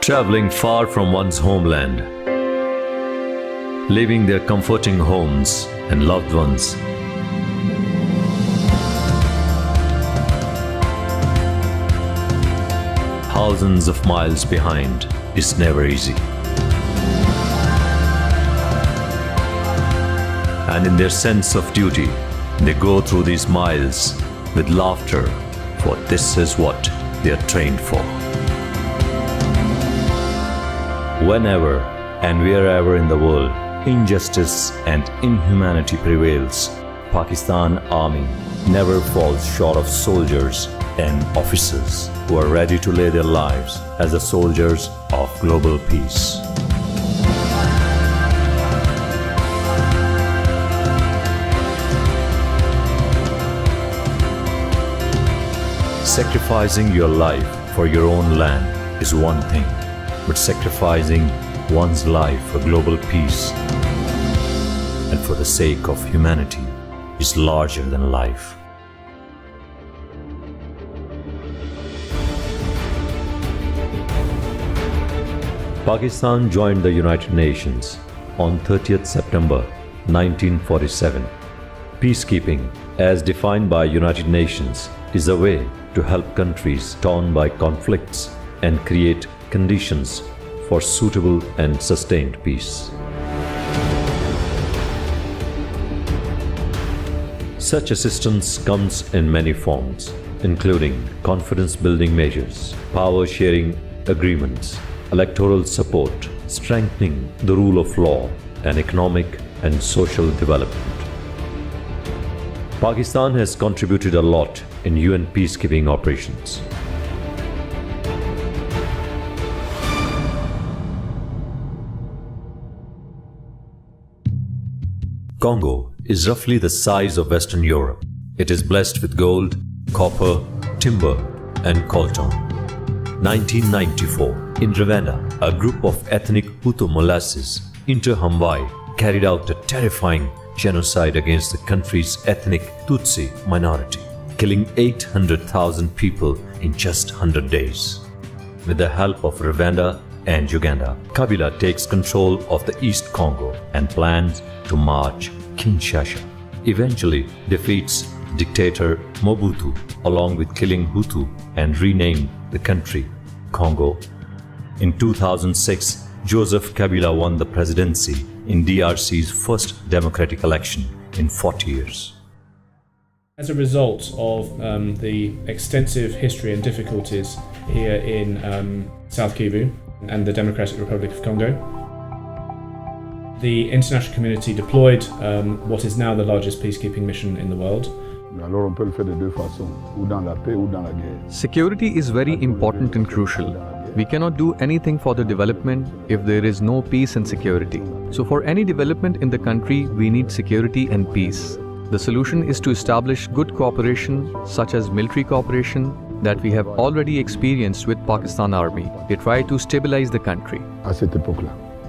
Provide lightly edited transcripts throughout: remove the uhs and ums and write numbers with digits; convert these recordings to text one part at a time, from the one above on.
traveling far from one's homeland, leaving their comforting homes and loved ones. Thousands of miles behind is never easy. And in their sense of duty, they go through these miles with laughter, for this is what they are trained for. Whenever and wherever in the world injustice and inhumanity prevails, Pakistan Army never falls short of soldiers and officers who are ready to lay their lives as the soldiers of global peace. Sacrificing your life for your own land is one thing, but sacrificing one's life for global peace and for the sake of humanity is larger than life. Pakistan joined the United Nations on 30th September 1947. Peacekeeping, as defined by United Nations, is a way to help countries torn by conflicts and create conditions for suitable and sustained peace. Such assistance comes in many forms, including confidence-building measures, power-sharing agreements, electoral support, strengthening the rule of law, and economic and social development. Pakistan has contributed a lot in UN peacekeeping operations. Congo is roughly the size of Western Europe. It is blessed with gold, copper, timber, and coltan. 1994, in Rwanda, a group of ethnic Hutu molasses inter-Hamwai carried out a terrifying genocide against the country's ethnic Tutsi minority, killing 800,000 people in just 100 days. With the help of Rwanda and Uganda, Kabila takes control of the East Congo and plans to march Kinshasa. Eventually defeats dictator Mobutu along with killing Hutu and renamed the country Congo. In 2006, Joseph Kabila won the presidency in DRC's first democratic election in 40 years. As a result of the extensive history and difficulties here in South Kivu and the Democratic Republic of Congo, the international community deployed what is now the largest peacekeeping mission in the world. Security is very important and crucial. We cannot do anything for the development if there is no peace and security. So for any development in the country, we need security and peace. The solution is to establish good cooperation, such as military cooperation, that we have already experienced with Pakistan Army. They try to stabilize the country.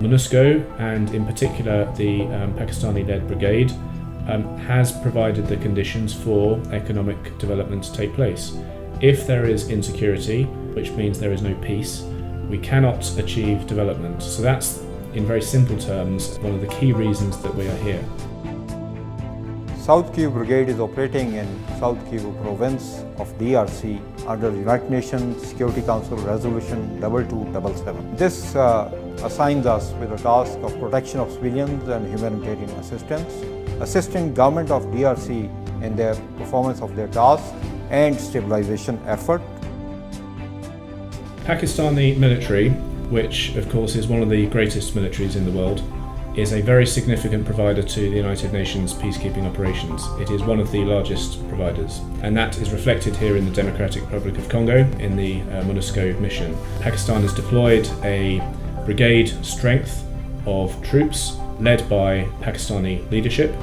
MONUSCO, and in particular the Pakistani-led brigade, has provided the conditions for economic development to take place. If there is insecurity, which means there is no peace, we cannot achieve development. So that's, in very simple terms, one of the key reasons that we are here. South Kivu Brigade is operating in South Kivu province of DRC under United Nations Security Council Resolution 2277. This assigns us with the task of protection of civilians and humanitarian assistance, assisting government of DRC in their performance of their tasks and stabilization effort. Pakistani military, which of course is one of the greatest militaries in the world, is a very significant provider to the United Nations peacekeeping operations. It is one of the largest providers, and that is reflected here in the Democratic Republic of Congo in the MONUSCO mission. Pakistan has deployed a brigade strength of troops led by Pakistani leadership.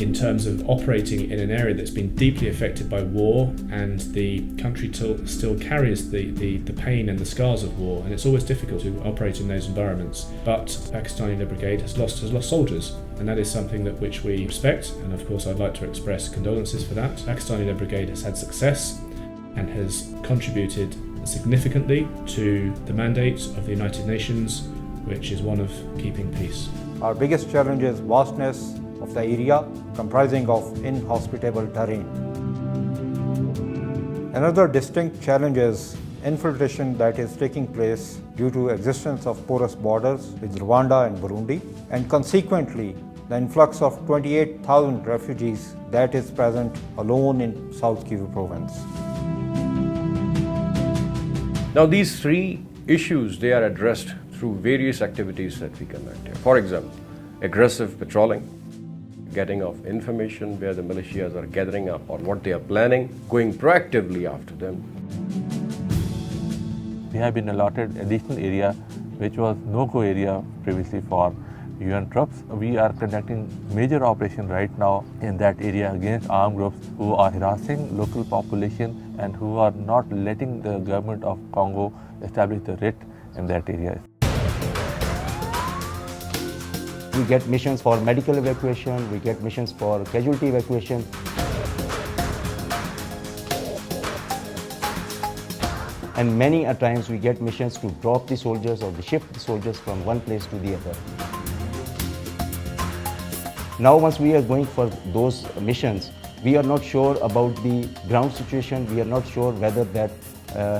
In terms of operating in an area that's been deeply affected by war, and the country still carries the pain and the scars of war, and it's always difficult to operate in those environments. But Pakistani-led brigade has lost soldiers, and that is something which we respect, and of course I'd like to express condolences for that. Pakistani Brigade has had success and has contributed significantly to the mandate of the United Nations, which is one of keeping peace. Our biggest challenge is vastness of the area comprising of inhospitable terrain. Another distinct challenge is infiltration that is taking place due to existence of porous borders with Rwanda and Burundi, and consequently the influx of 28,000 refugees that is present alone in South Kivu province. Now these three issues, they are addressed through various activities that we conduct here. For example, aggressive patrolling, getting of information where the militias are gathering up or what they are planning, going proactively after them. We have been allotted additional area which was no-go area previously for UN troops. We are conducting major operation right now in that area against armed groups who are harassing local population and who are not letting the government of Congo establish the writ in that area. We get missions for medical evacuation, we get missions for casualty evacuation. And many a times we get missions to drop the soldiers or to shift the soldiers from one place to the other. Now once we are going for those missions, we are not sure about the ground situation, we are not sure whether that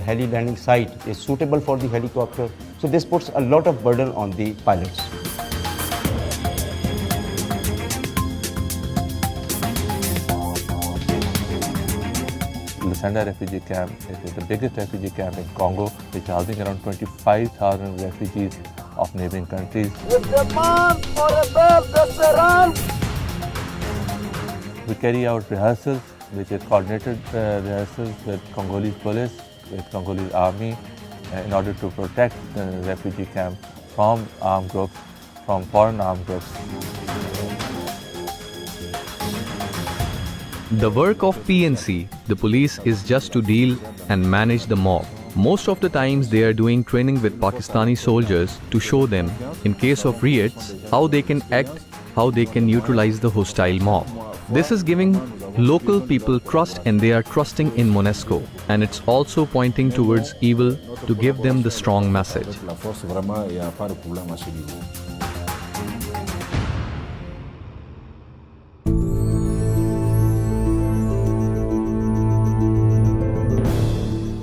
heli landing site is suitable for the helicopter. So this puts a lot of burden on the pilots. Lusenda refugee camp is the biggest refugee camp in Congo, which is housing around 25,000 refugees of neighboring countries. We carry out rehearsals, which is coordinated rehearsals with Congolese police, with Congolese army, in order to protect the refugee camp from armed groups, from foreign armed groups. The work of PNC, the police, is just to deal and manage the mob. Most of the times they are doing training with Pakistani soldiers to show them, in case of riots, how they can act, how they can neutralize the hostile mob. This is giving local people trust, and they are trusting in MONUSCO, and it's also pointing towards evil to give them the strong message.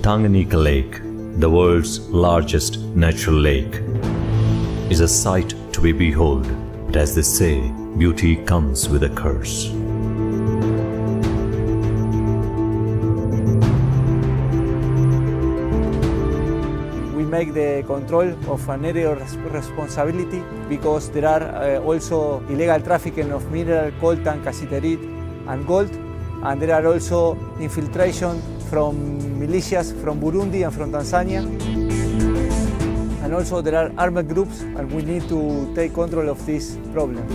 Tanganyika Lake, the world's largest natural lake, is a sight to be behold, but as they say, beauty comes with a curse. We make the control of an area of responsibility because there are also illegal trafficking of mineral, coltan, cassiterite and gold, and there are also infiltration from militias from Burundi and from Tanzania. And also there are armed groups, and we need to take control of this problem.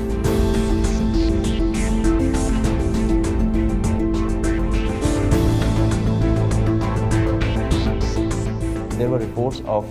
There were reports of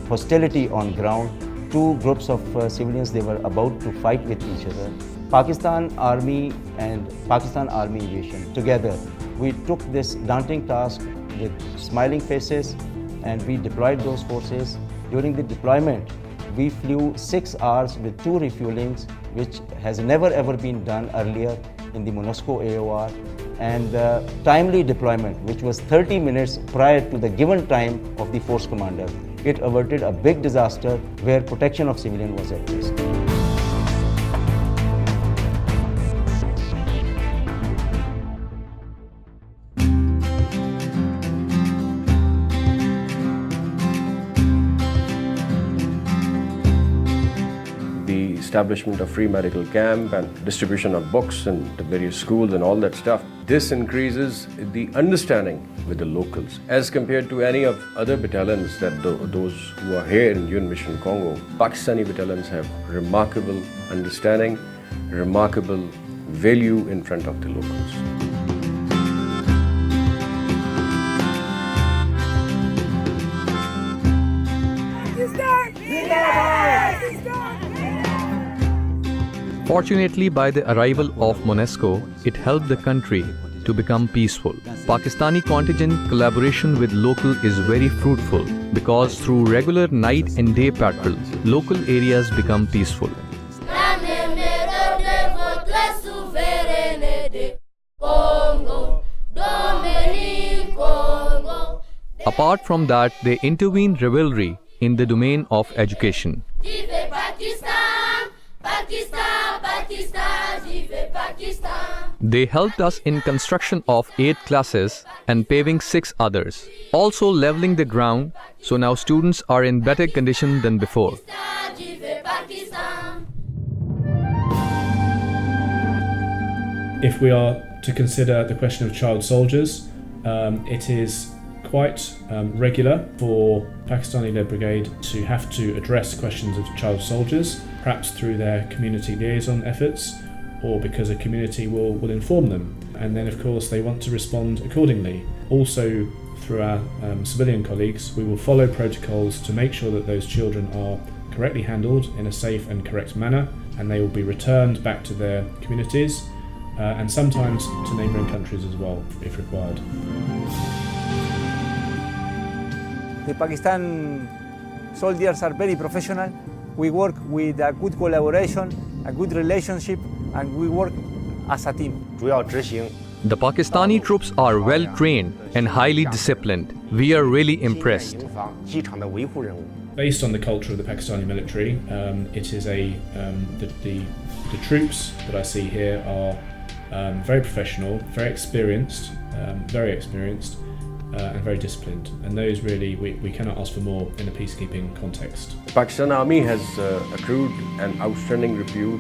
hostility on ground. Two groups of civilians, they were about to fight with each other. Pakistan Army and Pakistan Army Aviation together, we took this daunting task with smiling faces, and we deployed those forces. During the deployment, we flew 6 hours with 2 refuelings, which has never ever been done earlier in the MONUSCO AOR, and the timely deployment, which was 30 minutes prior to the given time of the force commander. It averted a big disaster where protection of civilians was at risk. Establishment of free medical camp and distribution of books in the various schools and all that stuff. This increases the understanding with the locals as compared to any of other battalions that those who are here in UN Mission Congo. Pakistani battalions have remarkable understanding, remarkable value in front of the locals. Fortunately, by the arrival of UNESCO, it helped the country to become peaceful. Pakistani contingent collaboration with local is very fruitful because through regular night and day patrols, local areas become peaceful. Apart from that, they intervene rivalry in the domain of education. They helped us in construction of 8 classes and paving 6 others. Also leveling the ground, so now students are in better condition than before. If we are to consider the question of child soldiers, it is quite regular for Pakistani-led brigade to have to address questions of child soldiers, perhaps through their community liaison efforts, or because a community will inform them. And then of course they want to respond accordingly. Also through our civilian colleagues, we will follow protocols to make sure that those children are correctly handled in a safe and correct manner, and they will be returned back to their communities and sometimes to neighbouring countries as well, if required. The Pakistan soldiers are very professional. We work with a good collaboration, a good relationship, and we work as a team. The Pakistani troops are well trained and highly disciplined. We are really impressed. Based on the culture of the Pakistani military, it is the troops that I see here are very professional, very experienced, and very disciplined. And those really, we cannot ask for more in a peacekeeping context. The Pakistan Army has accrued an outstanding repute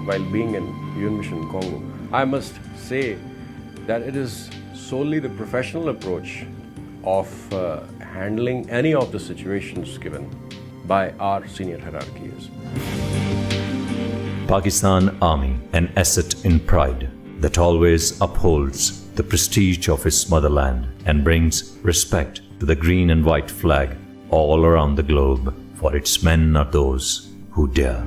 while being in UN Mission Congo. I must say that it is solely the professional approach of handling any of the situations given by our senior hierarchies. Pakistan Army, an asset in pride that always upholds the prestige of its motherland and brings respect to the green and white flag all around the globe, for its men are those who dare.